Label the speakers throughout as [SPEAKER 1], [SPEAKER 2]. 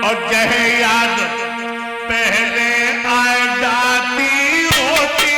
[SPEAKER 1] और जहे याद पहले आए जाती होती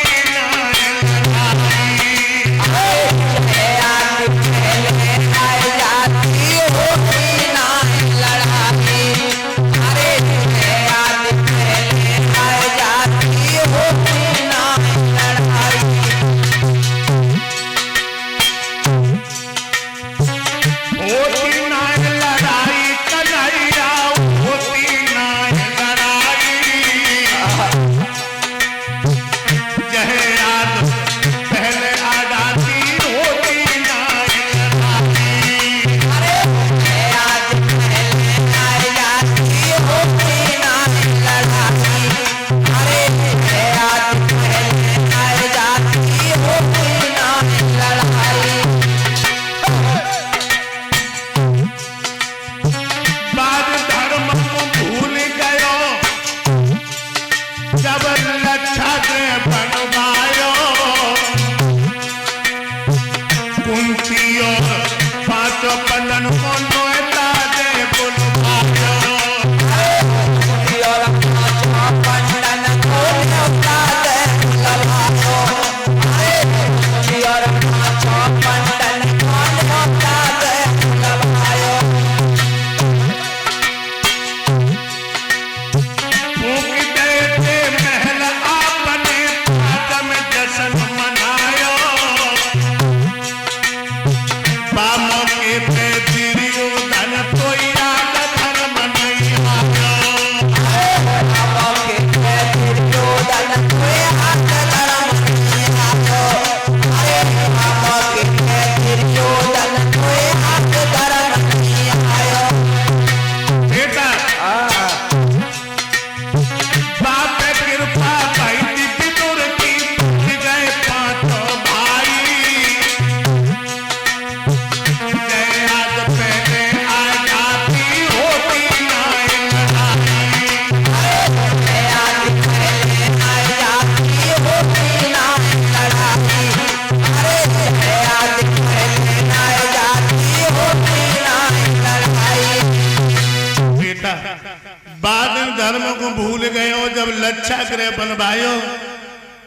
[SPEAKER 1] लच्छाग्रह बनवायो,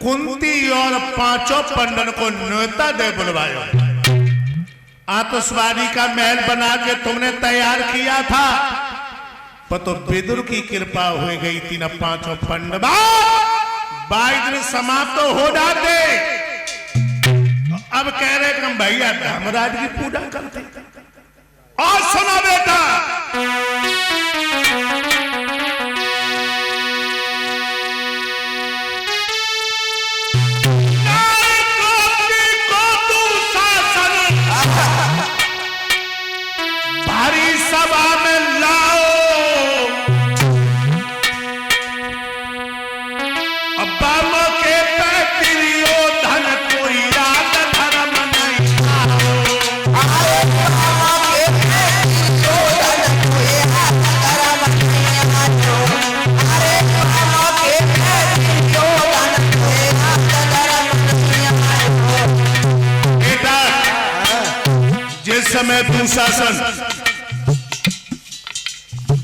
[SPEAKER 1] कुंती और पांचों पंडन को न्योता दे बुलवायो। आतशबाजी का महल बना के तुमने तैयार किया था, पर तो विदुर की कृपा हो गई थी ना। पांचों पंडवा 22 दिन समाप्त तो हो जाते, अब कह रहे कि हम भैया धर्मराज की पूजा करते। और सुना बेटा, समय दुशासन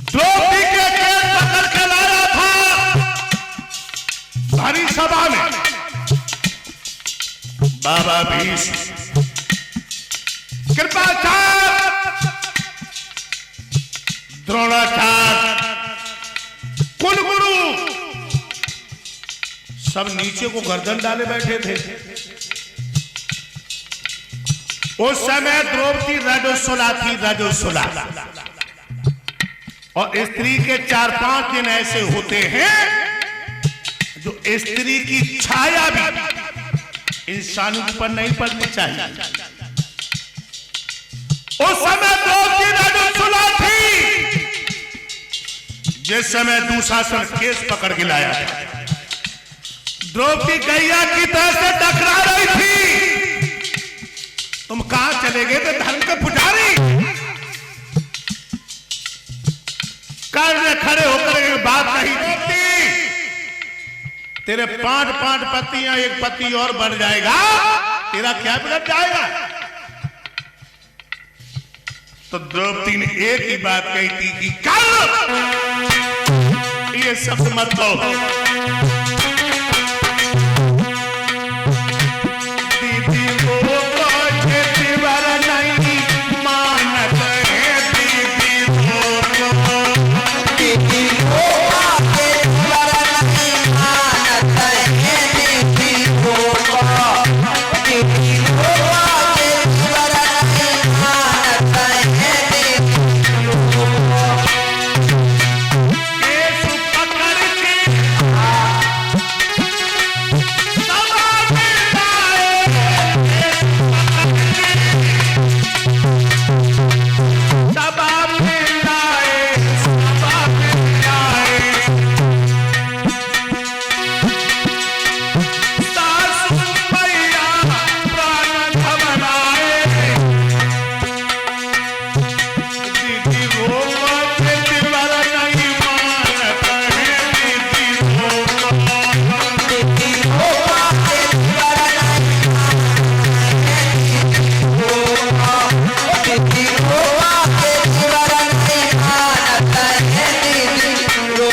[SPEAKER 1] द्रौपदी के केस पकड़ के लाया था भारी सभा में। बाबा भीष्म, कृपाचार्य, द्रोणाचार्य, कुलगुरु सब नीचे को गर्दन डाले बैठे थे। उस समय द्रौपदी रजोसुला थी, रजोसुला। और स्त्री के 4-5 दिन ऐसे होते हैं जो स्त्री की छाया भी इंसान के ऊपर नहीं पड़नी चाहिए। उस समय द्रौपदी रजोसुला थी, जिस समय दुशासन केस पकड़ के लाया था। द्रौपदी गैया की तरह से टकरा रही थी। तुम कहां चले गए थे धर्म के पुजारी? खड़े होकर बात नहीं करती। तेरे 5 पतियां, एक पति और बढ़ जाएगा, तेरा क्या बिगड़ जाएगा? तो द्रौपदी ने एक ही बात कही थी कि कल ये शब्द मत कहो, दीदी को देवर नहीं मानत है, दीदी को
[SPEAKER 2] दीदी को देवर नहीं मानत है, दीदी को दीदी को देवर नहीं मानत है,
[SPEAKER 1] केस पकड़ के सभा में लाए, सभा में लाए, सासू मैया प्राण घबराए, दीदी वो देवर नहीं मानत है, दीदी वो
[SPEAKER 2] दीदी को देवर नहीं दीदी को देवर नहीं मानत है, दीदी को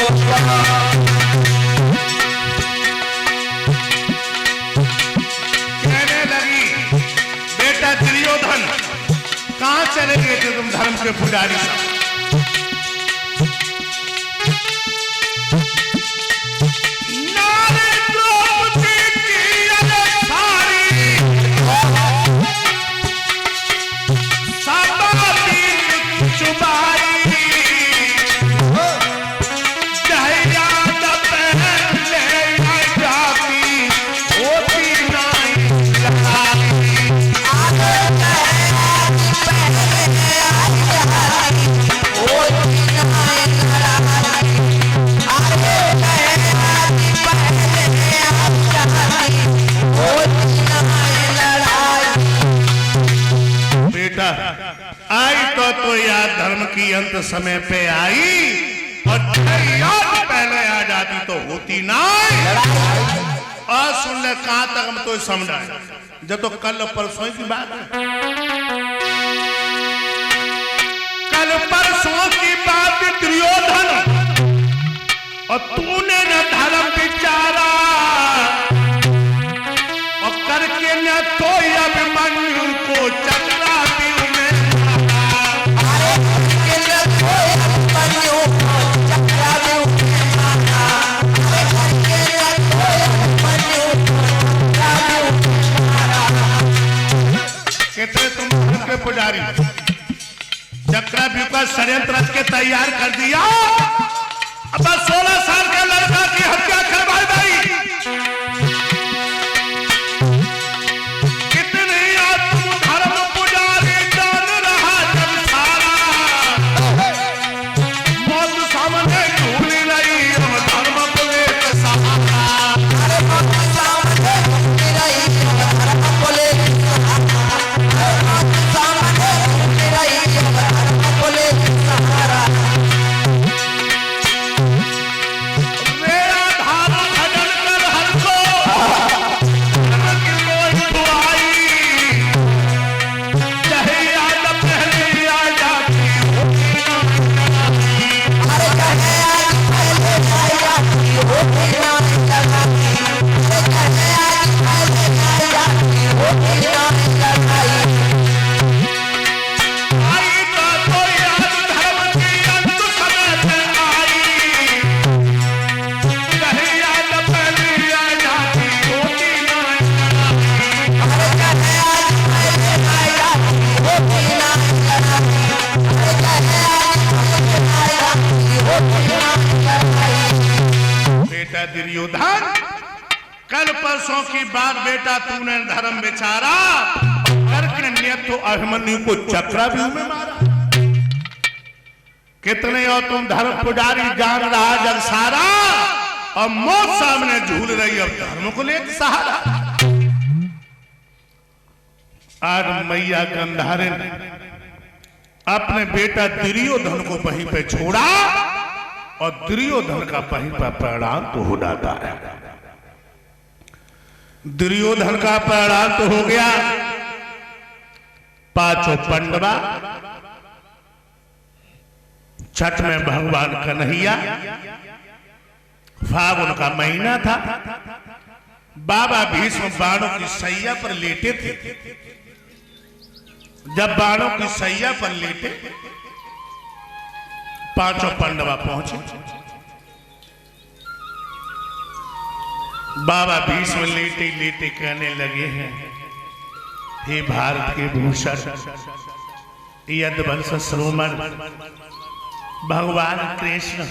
[SPEAKER 1] कहने लगी, बेटा दुर्योधन कहां चले गए थे तुम धर्म के पुजारी सब? नारी द्रौपदी की अनसारी, सभा दिन चुबाई, जहिया न पहले जाती होती नाई लड़ाई। बेटा आई तो याद धर्म की अंत समय पे आई, और याद पहले आ जाती तो होती ना। और सुन ले कहां तक हम तो समझाए, जब तो कल परसों की बात है, कल परसों की बात दुर्योधन, और तूने न धर्म विचारा, और करके न तो अभिमन्यु को चक्राव्यूह में कहते तुम धर्म के पुजारी, चक्राव्यूह का षड्यंत्र रच के तैयार कर दिया। अब 16 साल के लड़का की हत्या करवाई गई। कितनी तुम धर्म पुजारी जान रहा जब सारा, मौत सामने झूल रही हम धर्म को लेकर सहारा। दुर्योधन कल परसों की बात बेटा तूने धर्म विचारा, करके ने तो अभिमन्यु को चक्राव्यूह में मारा। कितने हो तुम धर्म पुजारी जान रहा जग सारा, और मौत सामने झूल रही अब धर्म को लेकर सहारा। आज मैया गंधारे ने अपने बेटा दुर्योधन को वहीं पे छोड़ा, और दुर्योधन का वहीं पर परिणाम तो हो जाता है। दुर्योधन का परिणाम तो हो गया, पांचों पांडवा छठ में भगवान कन्हैया, फागुन का महीना था, बाबा भीष्म बाणों की सैया पर लेटे थे। जब बाणों की सैया पर लेटे, पांचों पांडवा पहुंचे। बाबा भीष्म लेटे लेटे कहने लगे हैं, हे भारत के भूषण, यदुवंश श्रोमण भगवान कृष्ण,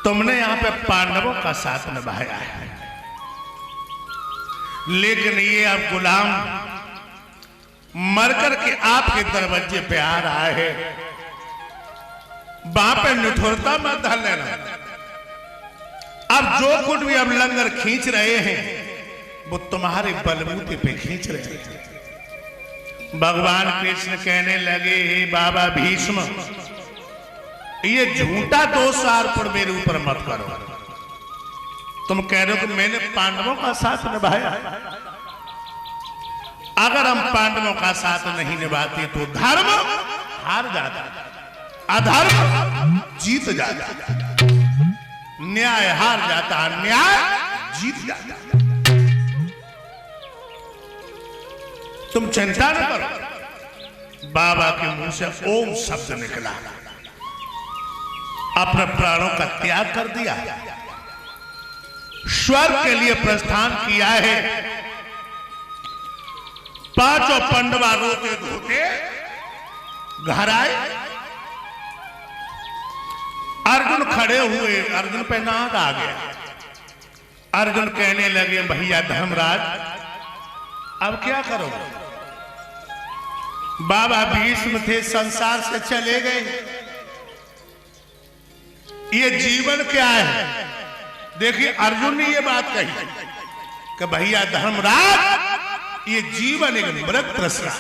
[SPEAKER 1] तुमने यहां पे पांडवों का साथ निभाया है, लेकिन ये अब गुलाम मरकर के आपके दरवाजे पे आ रहा है। वहां पे निठुरता मत धर लेना। अब जो कुछ भी अब लंगर खींच रहे हैं वो तुम्हारे बलबूते पे खींच रहे हैं। भगवान कृष्ण कहने लगे, हे बाबा भीष्म, ये झूठा दोष आरोपण मेरे ऊपर मत करो। तुम कह रहे हो कि मैंने पांडवों का साथ निभाया। अगर हम पांडवों का साथ नहीं निभाते तो धर्म हार जाता, अधर्म जीत जाता, न्याय हार जाता, न्याय जीत जाता। तुम चिंता न करो। बाबा के मुंह से ओम शब्द निकला, अपने प्राणों का त्याग कर दिया, स्वर्ग के लिए प्रस्थान किया है। पांचों पांडवा रोते धोते घर आए। अर्जुन खड़े हुए, अर्जुन पे नाद आ गया। अर्जुन कहने लगे, भैया धर्मराज, अब क्या करोगे? बाबा भीष्म थे, संसार से चले गए, ये जीवन क्या है? देखिए अर्जुन ने ये बात कही कि भैया धर्मराज, ये जीवन एक मृत तृष्णा,